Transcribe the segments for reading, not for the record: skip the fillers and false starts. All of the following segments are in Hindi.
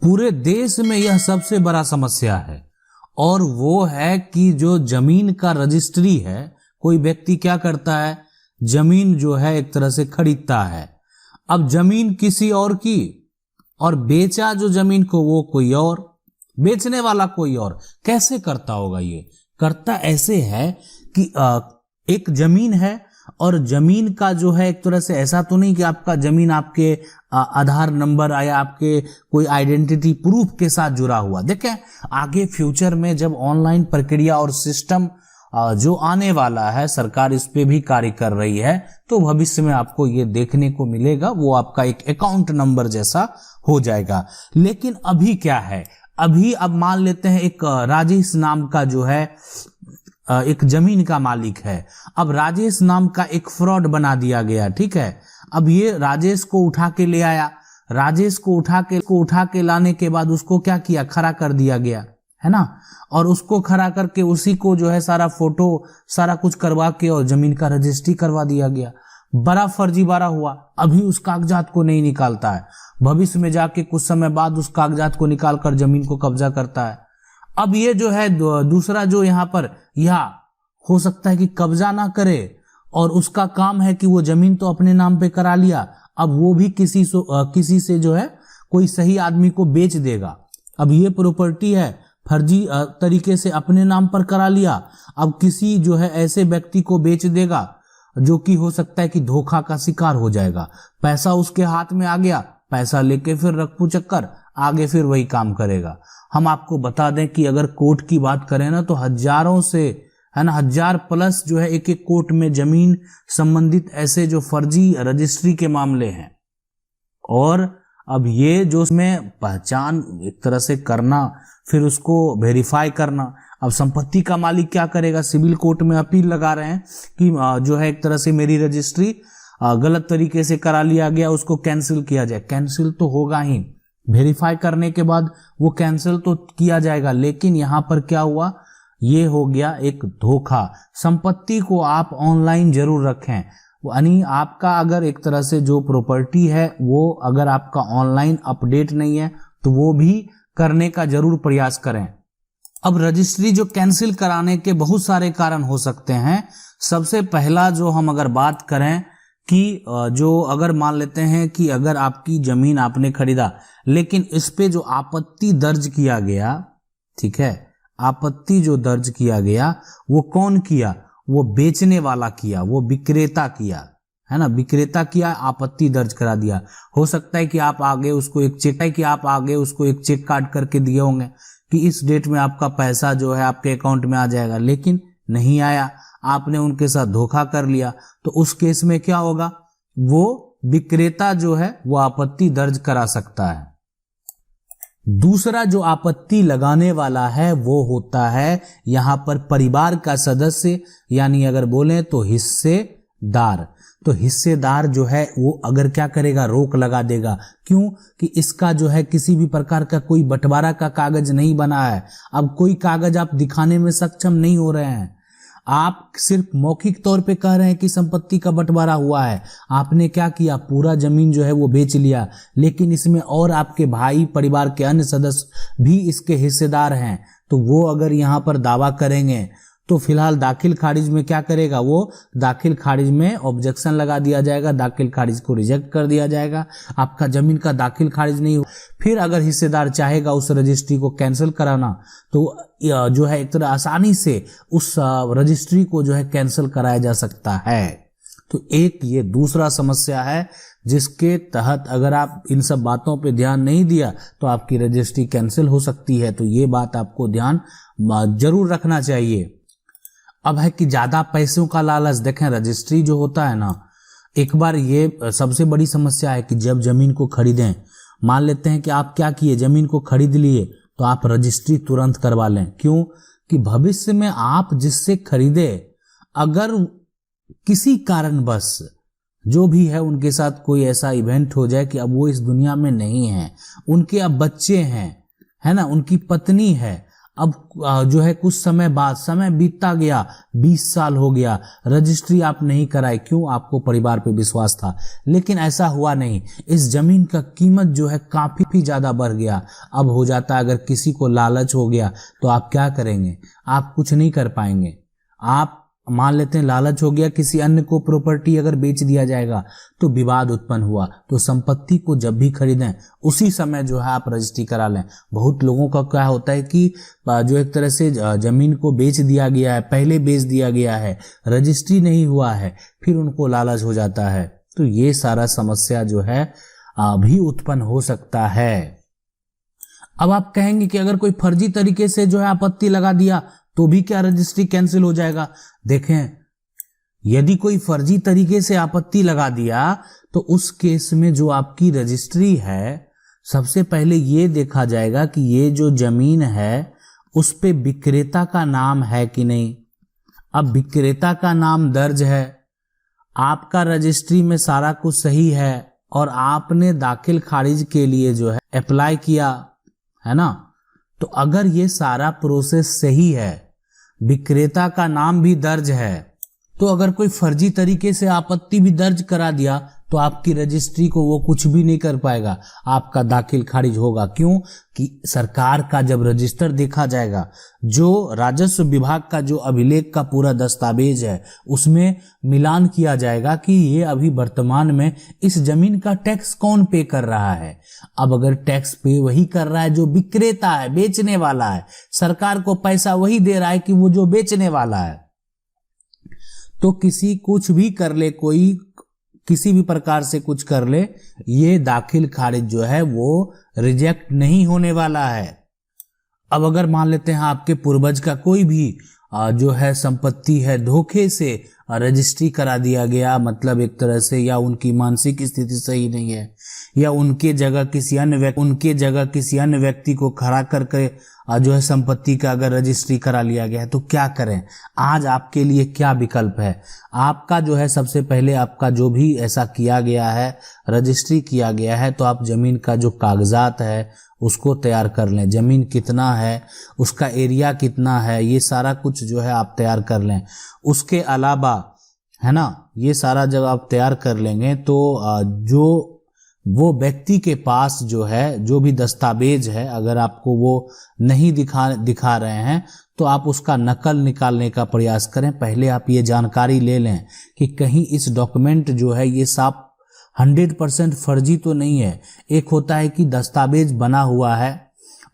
पूरे देश में यह सबसे बड़ा समस्या है। और वो है कि जो जमीन का रजिस्ट्री है, कोई व्यक्ति क्या करता है, जमीन जो है एक तरह से खरीदता है। अब जमीन किसी और की, और बेचा जो जमीन को वो कोई और, बेचने वाला कोई और। कैसे करता होगा? ये करता ऐसे है कि एक जमीन है, और जमीन का जो है एक तरह से ऐसा तो नहीं कि आपका जमीन आपके आधार नंबर या आपके कोई आइडेंटिटी प्रूफ के साथ जुड़ा हुआ। देखें आगे फ्यूचर में जब ऑनलाइन प्रक्रिया और सिस्टम जो आने वाला है, सरकार इस पे भी कार्य कर रही है, तो भविष्य में आपको ये देखने को मिलेगा, वो आपका एक अकाउंट नंबर जैसा हो जाएगा। लेकिन अभी क्या है, अभी अब मान लेते हैं एक राजेश नाम का जो है एक जमीन का मालिक है। अब राजेश नाम का एक फ्रॉड बना दिया गया, ठीक है। अब ये राजेश को उठा के ले आया, राजेश को उठा के लाने के बाद उसको क्या किया, खड़ा कर दिया गया, है ना। और उसको खड़ा करके उसी को जो है सारा फोटो सारा कुछ करवा के और जमीन का रजिस्ट्री करवा दिया गया। बड़ा फर्जीवाड़ा हुआ। अभी उस कागजात को नहीं निकालता है, भविष्य में जाके कुछ समय बाद उस कागजात को निकाल कर जमीन को कब्जा करता है। अब ये जो है दूसरा जो यहाँ पर यह हो सकता है कि कब्जा ना करे, और उसका काम है कि वो जमीन तो अपने नाम पे करा लिया, अब वो भी किसी से जो है कोई सही आदमी को बेच देगा। अब ये प्रॉपर्टी है, फर्जी तरीके से अपने नाम पर करा लिया, अब किसी जो है ऐसे व्यक्ति को बेच देगा जो कि हो सकता है कि धोखा का शिकार हो जाएगा। पैसा उसके हाथ में आ गया, पैसा लेके फिर रफ्फू चक्कर आगे फिर वही काम करेगा। हम आपको बता दें कि अगर कोर्ट की बात करें ना, तो हजारों से, है ना, 1000 प्लस जो है एक एक कोर्ट में जमीन संबंधित ऐसे जो फर्जी रजिस्ट्री के मामले हैं। और अब ये जो उसमें पहचान एक तरह से करना, फिर उसको वेरीफाई करना। अब संपत्ति का मालिक क्या करेगा, सिविल कोर्ट में अपील लगा रहे हैं कि जो है एक तरह से मेरी रजिस्ट्री गलत तरीके से करा लिया गया, उसको कैंसिल किया जाए। कैंसिल तो होगा ही, वेरीफाई करने के बाद वो कैंसिल तो किया जाएगा। लेकिन यहाँ पर क्या हुआ, ये हो गया एक धोखा। संपत्ति को आप ऑनलाइन जरूर रखें, यानी आपका अगर एक तरह से जो प्रॉपर्टी है वो अगर आपका ऑनलाइन अपडेट नहीं है तो वो भी करने का जरूर प्रयास करें। अब रजिस्ट्री जो कैंसिल कराने के बहुत सारे कारण हो सकते हैं। सबसे पहला जो हम अगर बात करें कि जो अगर मान लेते हैं कि अगर आपकी जमीन आपने खरीदा, लेकिन इस पे जो आपत्ति दर्ज किया गया, ठीक है, आपत्ति जो दर्ज किया गया वो कौन किया, वो बेचने वाला किया, वो विक्रेता किया, है ना, विक्रेता किया, आपत्ति दर्ज करा दिया। हो सकता है कि आप आगे उसको एक चेक काट करके दिए होंगे कि इस डेट में आपका पैसा जो है आपके अकाउंट में आ जाएगा, लेकिन नहीं आया, आपने उनके साथ धोखा कर लिया। तो उस केस में क्या होगा, वो विक्रेता जो है वो आपत्ति दर्ज करा सकता है। दूसरा जो आपत्ति लगाने वाला है वो होता है यहां पर परिवार का सदस्य, यानी अगर बोले तो हिस्सेदार। तो हिस्सेदार जो है वो अगर क्या करेगा, रोक लगा देगा। क्यों कि इसका जो है किसी भी प्रकार का कोई बंटवारा का कागज नहीं बना है। अब कोई कागज आप दिखाने में सक्षम नहीं हो रहे हैं, आप सिर्फ मौखिक तौर पे कह रहे हैं कि संपत्ति का बंटवारा हुआ है। आपने क्या किया, पूरा जमीन जो है वो बेच लिया, लेकिन इसमें और आपके भाई परिवार के अन्य सदस्य भी इसके हिस्सेदार हैं। तो वो अगर यहाँ पर दावा करेंगे तो फिलहाल दाखिल खारिज में क्या करेगा, वो दाखिल खारिज में ऑब्जेक्शन लगा दिया जाएगा, दाखिल खारिज को रिजेक्ट कर दिया जाएगा। आपका जमीन का दाखिल खारिज नहीं हो। फिर अगर हिस्सेदार चाहेगा उस रजिस्ट्री को कैंसिल कराना, तो जो है एक तरह आसानी से उस रजिस्ट्री को जो है कैंसिल कराया जा सकता है। तो एक ये दूसरा समस्या है जिसके तहत अगर आप इन सब बातों पे ध्यान नहीं दिया तो आपकी रजिस्ट्री कैंसिल हो सकती है। तो ये बात आपको ध्यान जरूर रखना चाहिए। अब है कि ज्यादा पैसों का लालच। देखें रजिस्ट्री जो होता है ना, एक बार ये सबसे बड़ी समस्या है कि जब जमीन को खरीदें, मान लेते हैं कि आप क्या किए, जमीन को खरीद लिए, तो आप रजिस्ट्री तुरंत करवा लें। क्यों कि भविष्य में आप जिससे खरीदे, अगर किसी कारणवश जो भी है उनके साथ कोई ऐसा इवेंट हो जाए कि अब वो इस दुनिया में नहीं है, उनके अब बच्चे हैं, है ना, उनकी पत्नी है, अब जो है कुछ समय बाद, समय बीतता गया, 20 साल हो गया, रजिस्ट्री आप नहीं कराए, क्यों? आपको परिवार पे विश्वास था। लेकिन ऐसा हुआ नहीं, इस जमीन का कीमत जो है काफी ज्यादा बढ़ गया। अब हो जाता है, अगर किसी को लालच हो गया तो आप क्या करेंगे? आप कुछ नहीं कर पाएंगे। आप मान लेते हैं लालच हो गया, किसी अन्य को प्रॉपर्टी अगर बेच दिया जाएगा तो विवाद उत्पन्न हुआ, तो संपत्ति को जब भी खरीदें उसी समय जो है आप रजिस्ट्री करा लें। बहुत लोगों का क्या होता है कि जो एक तरह से जमीन को बेच दिया गया है, पहले बेच दिया गया है, रजिस्ट्री नहीं हुआ है, फिर उनको लालच हो जाता है। तो ये सारा समस्या जो है भी उत्पन्न हो सकता है। अब आप कहेंगे कि अगर कोई फर्जी तरीके से जो है आपत्ति लगा दिया तो भी क्या रजिस्ट्री कैंसिल हो जाएगा? देखें, यदि कोई फर्जी तरीके से आपत्ति लगा दिया तो उस केस में जो आपकी रजिस्ट्री है, सबसे पहले ये देखा जाएगा कि ये जो जमीन है उस पे विक्रेता का नाम है कि नहीं। अब विक्रेता का नाम दर्ज है, आपका रजिस्ट्री में सारा कुछ सही है और आपने दाखिल खारिज के लिए जो है अप्लाई किया है ना, तो अगर ये सारा प्रोसेस सही है, विक्रेता का नाम भी दर्ज है, तो अगर कोई फर्जी तरीके से आपत्ति भी दर्ज करा दिया तो आपकी रजिस्ट्री को वो कुछ भी नहीं कर पाएगा, आपका दाखिल खारिज होगा। क्यों? कि सरकार का जब रजिस्टर देखा जाएगा, जो राजस्व विभाग का जो अभिलेख का पूरा दस्तावेज है उसमें मिलान किया जाएगा कि ये अभी वर्तमान में इस जमीन का टैक्स कौन पे कर रहा है। अब अगर टैक्स पे वही कर रहा है जो विक्रेता है, बेचने वाला है, सरकार को पैसा वही दे रहा है कि वो जो बेचने वाला है, तो किसी कुछ भी कर ले, कोई किसी भी प्रकार से कुछ कर ले, ये दाखिल खारिज जो है वो रिजेक्ट नहीं होने वाला है। अब अगर मान लेते हैं आपके पूर्वज का कोई भी जो है संपत्ति है धोखे से रजिस्ट्री करा दिया गया, मतलब एक तरह से, या उनकी मानसिक स्थिति सही नहीं है, या उनके जगह किसी अन्य व्यक्ति को खड़ा करके जो है संपत्ति का अगर रजिस्ट्री करा लिया गया है, तो क्या करें? आज आपके लिए क्या विकल्प है? आपका जो है सबसे पहले आपका जो भी ऐसा किया गया है, रजिस्ट्री किया गया है, तो आप जमीन का जो कागजात है उसको तैयार कर लें। जमीन कितना है, उसका एरिया कितना है, ये सारा कुछ जो है आप तैयार कर लें। उसके अलावा है ना, ये सारा जब आप तैयार कर लेंगे तो जो वो व्यक्ति के पास जो है जो भी दस्तावेज है, अगर आपको वो नहीं दिखा रहे हैं तो आप उसका नकल निकालने का प्रयास करें। पहले आप ये जानकारी ले लें कि कहीं इस डॉक्यूमेंट जो है ये साफ 100% फर्जी तो नहीं है। एक होता है कि दस्तावेज बना हुआ है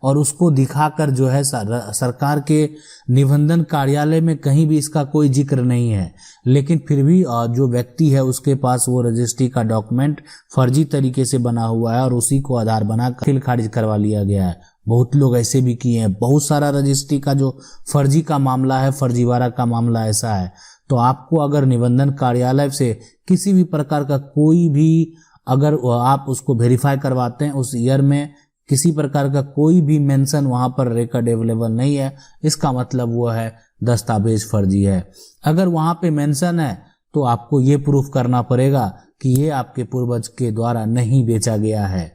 और उसको दिखाकर जो है सरकार के निबंधन कार्यालय में कहीं भी इसका कोई जिक्र नहीं है, लेकिन फिर भी जो व्यक्ति है उसके पास वो रजिस्ट्री का डॉक्यूमेंट फर्जी तरीके से बना हुआ है और उसी को आधार बनाकर दाखिल खारिज करवा लिया गया है। बहुत लोग ऐसे भी किए हैं। बहुत सारा रजिस्ट्री का जो फर्जी का मामला है, फर्जीवाड़ा का मामला ऐसा है। तो आपको अगर निबंधन कार्यालय से किसी भी प्रकार का कोई भी, अगर आप उसको वेरीफाई करवाते हैं, उस ईयर में किसी प्रकार का कोई भी मेंशन वहां पर रिकॉर्ड अवेलेबल नहीं है, इसका मतलब वो है दस्तावेज फर्जी है। अगर वहां पे मेंशन है तो आपको ये प्रूफ करना पड़ेगा कि ये आपके पूर्वज के द्वारा नहीं बेचा गया है।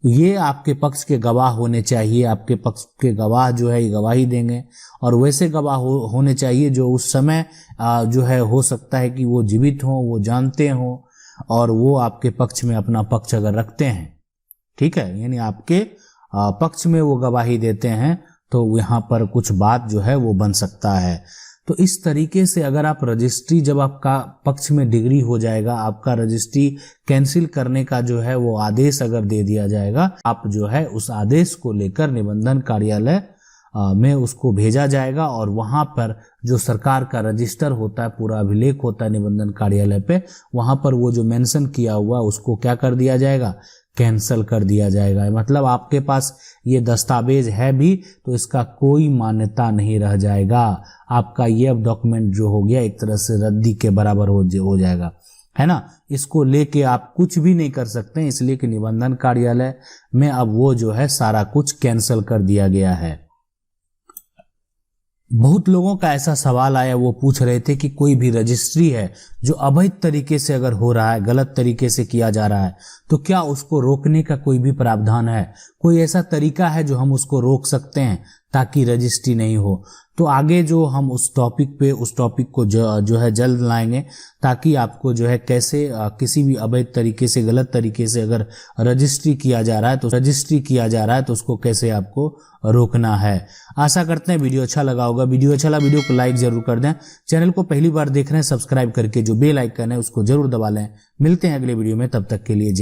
ये आपके पक्ष के गवाह होने चाहिए। आपके पक्ष के गवाह जो है ये गवाही देंगे, और वैसे गवाह होने चाहिए जो उस समय जो है हो सकता है कि वो जीवित हों, वो जानते हों, और वो आपके पक्ष में अपना पक्ष अगर रखते हैं, ठीक है, यानी आपके पक्ष में वो गवाही देते हैं, तो यहाँ पर कुछ बात जो है वो बन सकता है। तो इस तरीके से अगर आप रजिस्ट्री, जब आपका पक्ष में डिग्री हो जाएगा, आपका रजिस्ट्री कैंसिल करने का जो है वो आदेश अगर दे दिया जाएगा, आप जो है उस आदेश को लेकर निबंधन कार्यालय में उसको भेजा जाएगा, और वहां पर जो सरकार का रजिस्टर होता है, पूरा अभिलेख होता है निबंधन कार्यालय पे, वहां पर वो जो मेंशन किया हुआ उसको क्या कर दिया जाएगा, कैंसल कर दिया जाएगा। मतलब आपके पास ये दस्तावेज है भी तो इसका कोई मान्यता नहीं रह जाएगा। आपका ये अब डॉक्यूमेंट जो हो गया एक तरह से रद्दी के बराबर हो जाएगा, है ना। इसको लेके आप कुछ भी नहीं कर सकते, इसलिए कि निबंधन कार्यालय में अब वो जो है सारा कुछ कैंसल कर दिया गया है। बहुत लोगों का ऐसा सवाल आया, वो पूछ रहे थे कि कोई भी रजिस्ट्री है जो अवैध तरीके से अगर हो रहा है, गलत तरीके से किया जा रहा है, तो क्या उसको रोकने का कोई भी प्रावधान है, कोई ऐसा तरीका है जो हम उसको रोक सकते हैं ताकि रजिस्ट्री नहीं हो। तो आगे जो हम उस टॉपिक को जो है जल्द लाएंगे, ताकि आपको जो है कैसे किसी भी अवैध तरीके से, गलत तरीके से अगर रजिस्ट्री किया जा रहा है तो उसको कैसे आपको रोकना है। आशा करते हैं वीडियो अच्छा लगा होगा। वीडियो अच्छा लगा, वीडियो को लाइक जरूर कर दें। चैनल को पहली बार देख रहे हैं, सब्सक्राइब करके जो बेल आइकन है उसको जरूर दबा लें। मिलते हैं अगले वीडियो में, तब तक के लिए जय।